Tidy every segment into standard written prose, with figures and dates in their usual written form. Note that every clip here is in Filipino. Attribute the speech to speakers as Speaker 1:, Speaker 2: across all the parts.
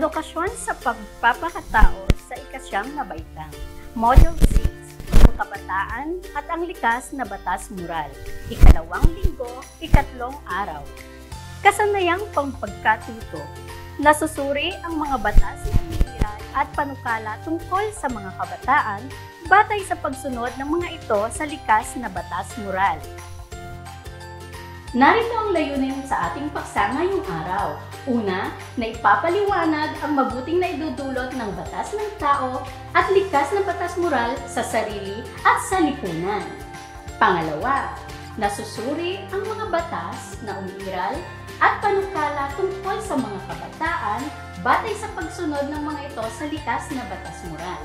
Speaker 1: Edukasyon sa pagpapakatao sa ikasyang na baitang. Module 6, ang kabataan at ang likas na batas moral. Ikalawang linggo, ikatlong araw. Kasanayang pagkatuto. Nasusuri ang mga batas ng pamilyar at panukala tungkol sa mga kabataan batay sa pagsunod ng mga ito sa likas na batas moral. Narito ang layunin sa ating paksa ngayong araw. Una, na ipapaliwanag ang mabuting naidudulot ng batas ng tao at likas na batas moral sa sarili at sa lipunan. Pangalawa, nasusuri ang mga batas na umiiral at panukala tungkol sa mga kabataan batay sa pagsunod ng mga ito sa likas na batas moral.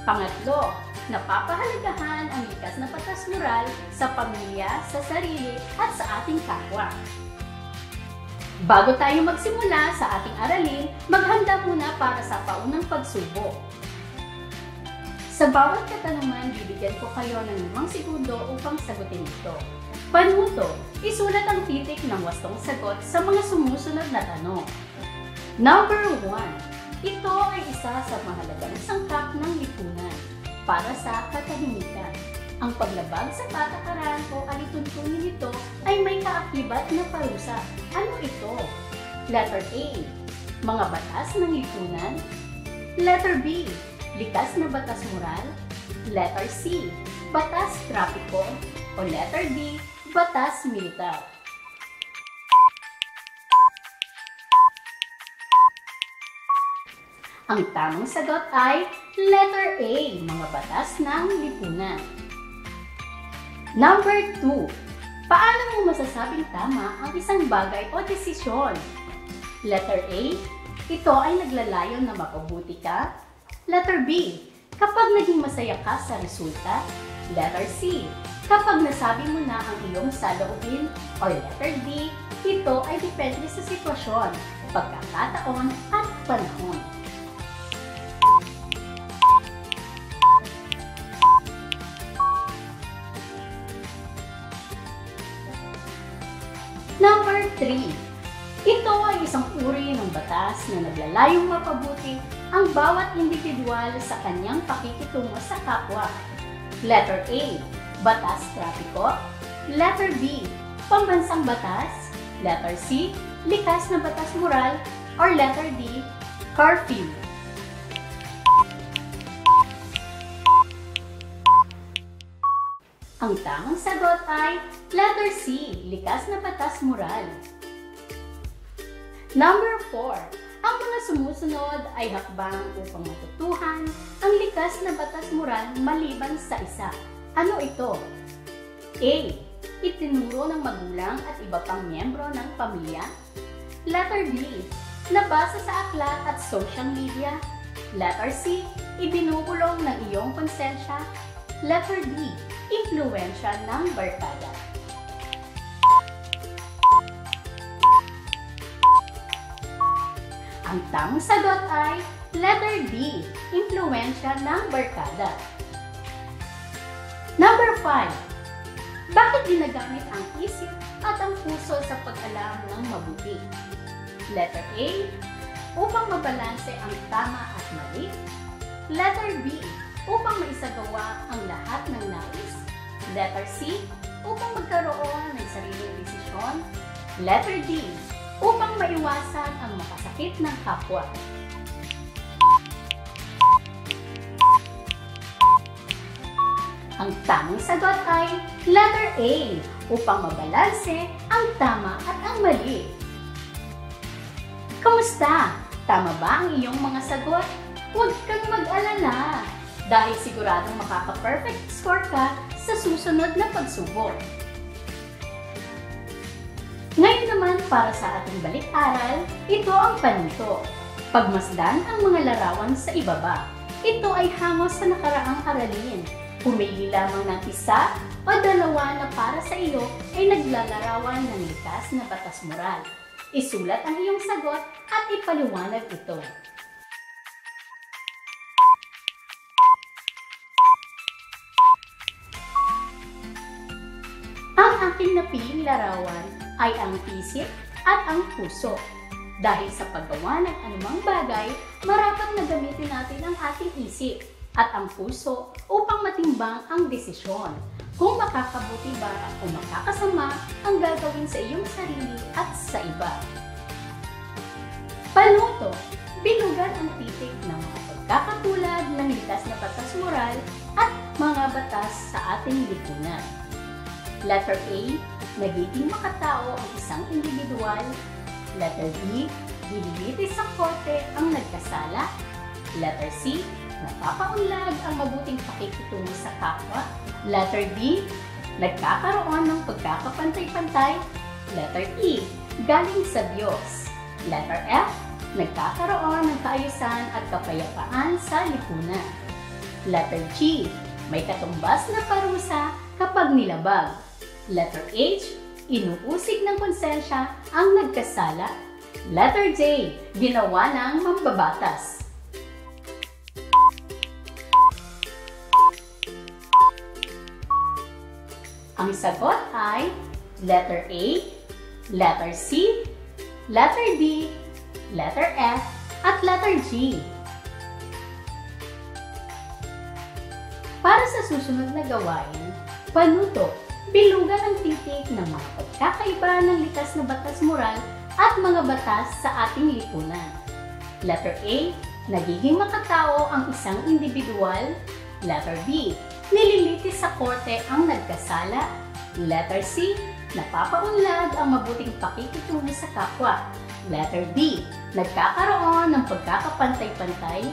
Speaker 1: Pangatlo, napapahalagahan ang likas na batas moral sa pamilya, sa sarili, at sa ating kapwa. Bago tayo magsimula sa ating aralin, maghanda muna para sa paunang pagsubok. Sa bawat katanungan, bibigyan ko kayo ng 5 segundo upang sagutin ito. Panuto, isulat ang titik ng wastong sagot sa mga sumusunod na tanong. Number 1. Ito ay isa sa mahalagang sangkap ng lipunan para sa katahimikan. Ang paglabag sa patakaran o alituntunin nito ay may kaakibat na parusa. Ano ito? Letter A. Mga batas ng lipunan. Letter B. Likas na batas moral. Letter C. Batas trapiko. O letter D. Batas militar. Ang tamang sagot ay letter A, mga batas ng lipunan. Number 2. Paano mo masasabing tama ang isang bagay o desisyon? Letter A, ito ay naglalayon na mapabuti ka. Letter B, kapag naging masaya ka sa resulta. Letter C, kapag nasabi mo na ang iyong saloobin. Or letter D, ito ay depende sa sitwasyon, pagkakataon at panahon. Number 3. Ito ay isang uri ng batas na naglalayong mapabuti ang bawat individual sa kanyang pakikitungo sa kapwa. Letter A. Batas trapiko. Letter B. Pambansang batas. Letter C. Likas na batas moral. Or letter D. Curfew. Ang tamang sagot ay letter C, likas na batas moral. Number 4. Ang mga sumusunod ay hakbang upang matutuhan ang likas na batas moral maliban sa isa. Ano ito? A. Itinuro ng magulang at iba pang miyembro ng pamilya. Letter B. Nabasa sa aklat at social media. Letter C. Ibinubulong ng iyong konsensya. Letter D. Impluwensya ng barkada. Ang tamang sagot ay letter D. Impluwensya ng barkada. Number 5. Bakit ginagamit ang isip at ang puso sa pag-alam ng mabuti? Letter A. Upang mabalanse ang tama at mali. Letter B. Upang maisagawa ang lahat ng nais. Letter C. Upang magkaroon ng sariling desisyon. Letter D. Upang maiwasan ang makasakit ng kapwa. Ang tamang sagot ay letter A. Upang mabalanse ang tama at ang mali. Kamusta? Tama ba ang iyong mga sagot? Huwag kang mag-alala dahil siguradong makaka-perfect score ka sa susunod na pagsubok. Ngayon naman para sa ating balik-aral, ito ang panito. Pagmasdan ang mga larawan sa ibaba. Ito ay hangos sa nakaraang aralin. Pumili lamang ng isa o dalawa na para sa iyo ay naglalarawan ng likas na batas moral. Isulat ang iyong sagot at ipaliwanag ito. Ang aking napiling larawan ay ang isip at ang puso. Dahil sa paggawa ng anumang bagay, marapat na gamitin natin ang ating isip at ang puso upang matimbang ang desisyon. Kung makakabuti ba o makakasama ang gagawin sa iyong sarili at sa iba. Panuto, bilugan ang titik ng mga pagkakatulad ng likas na batas moral at mga batas sa ating lipunan. Letter A, nagiging makatao ang isang individual. Letter B, dililitis sa korte ang nagkasala. Letter C, napapaunlad ang mabuting pakikitungo sa kapwa. Letter D, nagkakaroon ng pagkakapantay-pantay. Letter E, galing sa Diyos. Letter F, nagkakaroon ng kaayusan at kapayapaan sa lipunan. Letter G, may katumbas na parusa kapag nilabag. Letter H, inuusig ng konsensya ang nagkasala. Letter J, ginawa ng mambabatas. Ang sagot ay letter A, letter C, letter D, letter F, at letter G. Para sa susunod na gawain, panuto, bilugan ang titik ng mga pagkakaiba ng likas na batas moral at mga batas sa ating lipunan. Letter A, nagiging makatao ang isang individual. Letter B, nililitis sa korte ang nagkasala. Letter C, napapaunlad ang mabuting pakikitungo sa kapwa. Letter D, nagkakaroon ng pagkakapantay-pantay.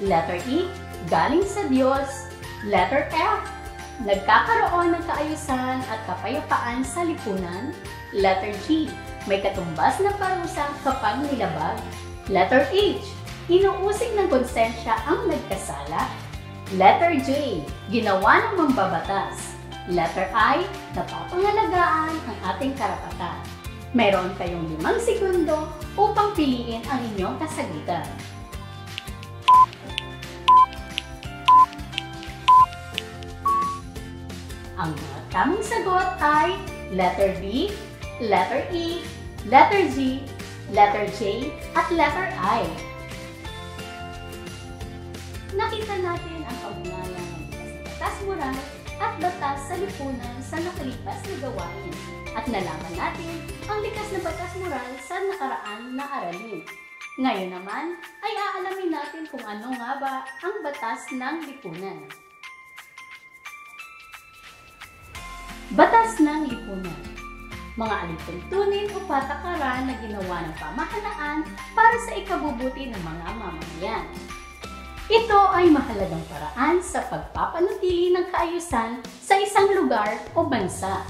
Speaker 1: Letter E, galing sa Diyos. Letter F, nagkakaroon ng kaayusan at kapayapaan sa lipunan. Letter G, may katumbas na parusa kapag nilabag. Letter H, inuusig ng konsensya ang nagkasala. Letter J, ginawa ng mambabatas. Letter I, napapangalagaan ang ating karapatan. Meron kayong 5 segundo upang piliin ang inyong kasagutan. Ang mga tamang sagot ay letter B, letter E, letter G, letter J, at letter I. Nakita natin ang kaugnayan ng batas moral at batas sa lipunan sa nakalipas na gawain. At nalaman natin ang likas na batas moral sa nakaraan na aralin. Ngayon naman ay aalamin natin kung ano nga ba ang batas ng lipunan. Batas ng lipunan. Mga alituntunin o patakaran na ginawa ng pamahalaan para sa ikabubuti ng mga mamamayan. Ito ay mahalagang paraan sa pagpapanatili ng kaayusan sa isang lugar o bansa.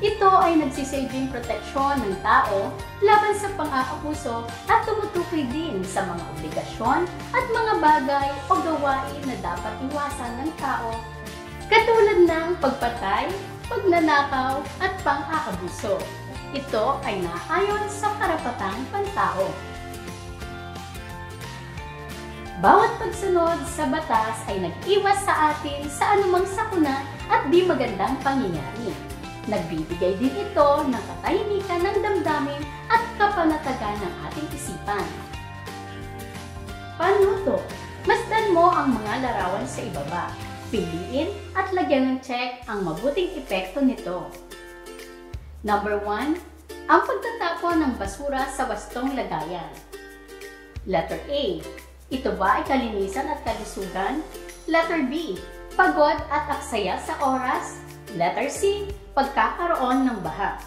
Speaker 1: Ito ay nagsisilbing proteksyon ng tao laban sa pang-aabuso at tumutukoy din sa mga obligasyon at mga bagay o gawain na dapat iwasan ng tao katulad ng pagpatay, pagnanakaw at pang-aabuso. Ito ay naayon sa karapatang pantao. Bawat pagsunod sa batas ay nag-iwas sa atin sa anumang sakuna at di magandang pangyayari. Nagbibigay din ito ng katahimikan ng damdamin at kapanatagan ng ating isipan. Panuto, masdan mo ang mga larawan sa ibaba. Piliin at lagyan ng check ang mabuting epekto nito. Number 1, ang pagtatapon ng basura sa wastong lagayan. Letter A, ito ba ay kalinisan at kalusugan? Letter B, pagod at aksaya sa oras? Letter C, pagkakaroon ng baha.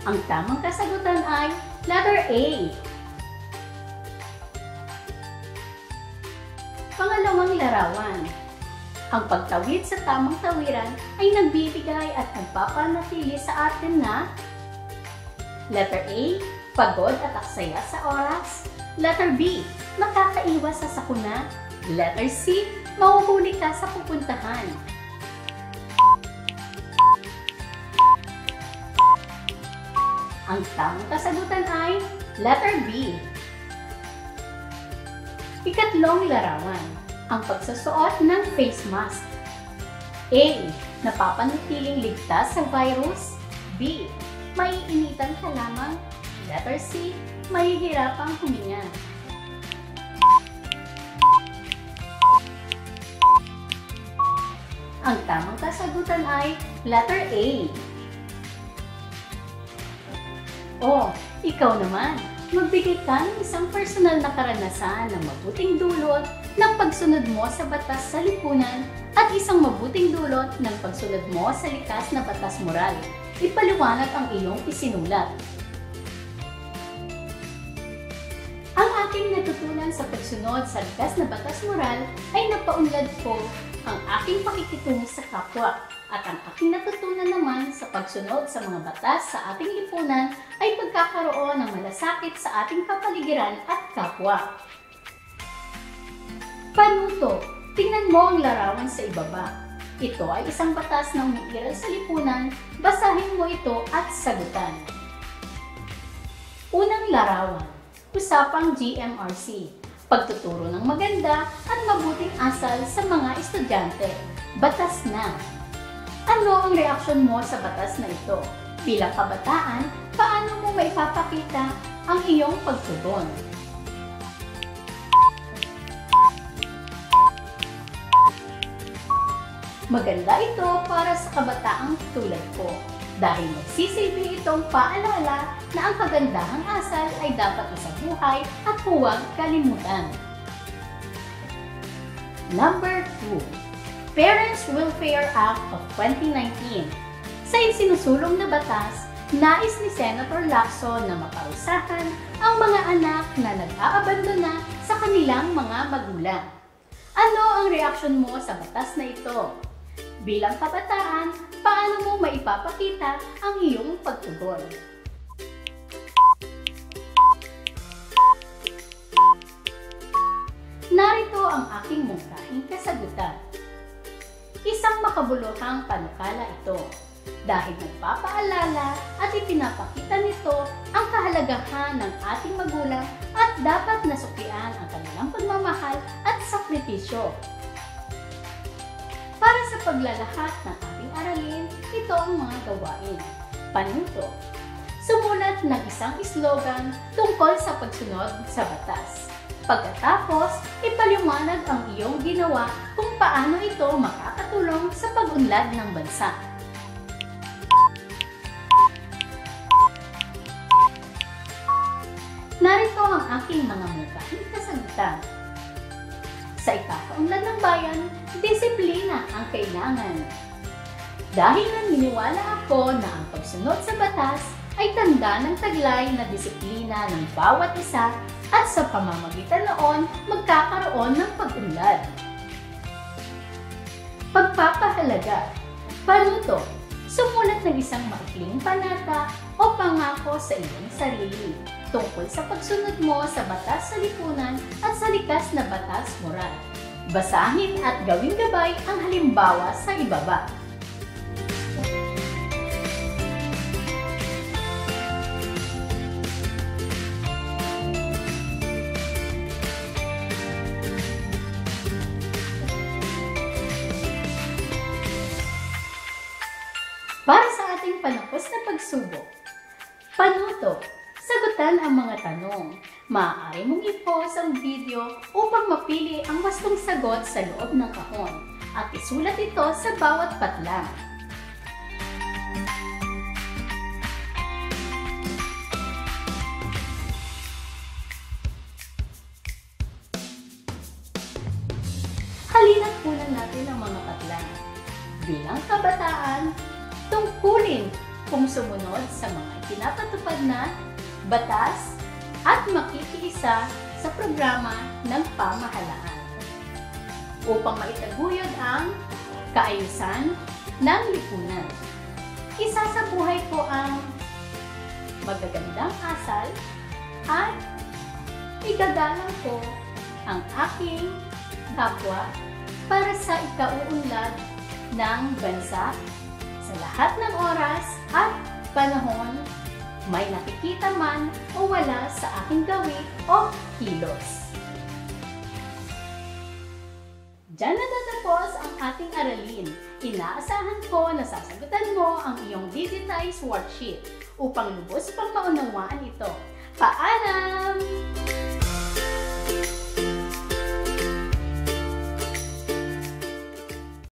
Speaker 1: Ang tamang kasagutan ay letter A. Pangalawang larawan. Ang pagtawid sa tamang tawiran ay nagbibigay at nagpapanatili sa atin na letter A, pagod at aksaya sa oras. Letter B, makakaiwas sa sakuna. Letter C, mahuhuli ka sa pupuntahan. Ang tamang kasagutan ay letter B. Ikatlong larawan, ang pagsusuot ng face mask. A. Napapanatiling ligtas sa virus. B. Maiinitan ka lamang. Letter C. Mahihirapang huminga. Ang tamang kasagutan ay letter A. O, ikaw naman, magbigay ka ng isang personal na karanasan ng mabuting dulot ng pagsunod mo sa batas sa lipunan at isang mabuting dulot ng pagsunod mo sa likas na batas moral. Ipaliwanag ang iyong isinulat. Ang aking natutunan sa pagsunod sa likas na batas moral ay napaunlad ko ang aking pakikitungo sa kapwa at ang aking natutunan naman sa pagsunod sa mga batas sa ating lipunan ay pagkakaroon ng malasakit sa ating kapaligiran at kapwa. Panuto, tingnan mo ang larawan sa ibaba. Ito ay isang batas na umiiral sa lipunan, basahin mo ito at sagutan. Unang larawan, usapang GMRC. Pagtuturo ng maganda at mabuting asal sa mga estudyante. Batas na. Ano ang reaksyon mo sa batas na ito? Bilang kabataan, paano mo maipapakita ang iyong pagtugon? Maganda ito para sa kabataang tulad ko. Dahil magsisilbi itong paalala na ang kagandahang asal ay dapat isabuhay at huwag kalimutan. Number 2. Parents Welfare Act of 2019. Sa isinusulong na batas, nais ni Senator Lacson na maparusahan ang mga anak na nag-aabandona sa kanilang mga magulang. Ano ang reaksyon mo sa batas na ito? Bilang kabataan, paano mo maipapakita ang iyong pagtugon? Narito ang aking mungkahing kasagutan. Isang makabuluhang panukala ito dahil nagpapaalala at ipinapakita nito ang kahalagahan ng ating magulang at dapat nasuklian ang kanilang pagmamahal at sakripisyo. Para sa paglalahad ng ating aralin, ito ang mga gawain. Panuto. Sumulat ng isang slogan tungkol sa pagsunod sa batas. Pagkatapos, ipaliwanag ang iyong ginawa kung paano ito makakatulong sa pag-unlad ng bansa. Narito ang aking mga mungkahing kasagutan. Sa ipakaunlad ng bayan, disiplina ang kailangan. Dahil naniniwala ako na ang pagsunod sa batas ay tanda ng taglay na disiplina ng bawat isa at sa pamamagitan noon magkakaroon ng pag-unlad. Pagpapahalaga. Panuto. Sumulat ng isang maikling panata o pangako sa iyong sarili tungkol sa pagsunod mo sa batas sa lipunan at sa likas na batas moral. Basahin at gawing gabay ang halimbawa sa ibaba. Para sa ating panapos na pagsubok, panuto, sagutan ang mga tanong. Maaari mong i-pause ang video upang mapili ang wastong sagot sa loob ng kahon at isulat ito sa bawat patlang. Halina't kunan natin ang mga patlang. Bilang kabataan, tungkulin kung sumunod sa mga ipinapatupad na batas at makikiisa sa programa ng pamahalaan upang maitaguyod ang kaayusan ng lipunan. Isa sa buhay ko ang magagandang asal at igagalang ko ang aking kapwa para sa ikauunlad ng bansa. Sa lahat ng oras at panahon, may nakikita man o wala sa aking gawi o kilos. Diyan natatapos ang ating aralin. Inaasahan ko na sasagutan mo ang iyong digitized worksheet upang lubos pang maunawaan ito. Paalam!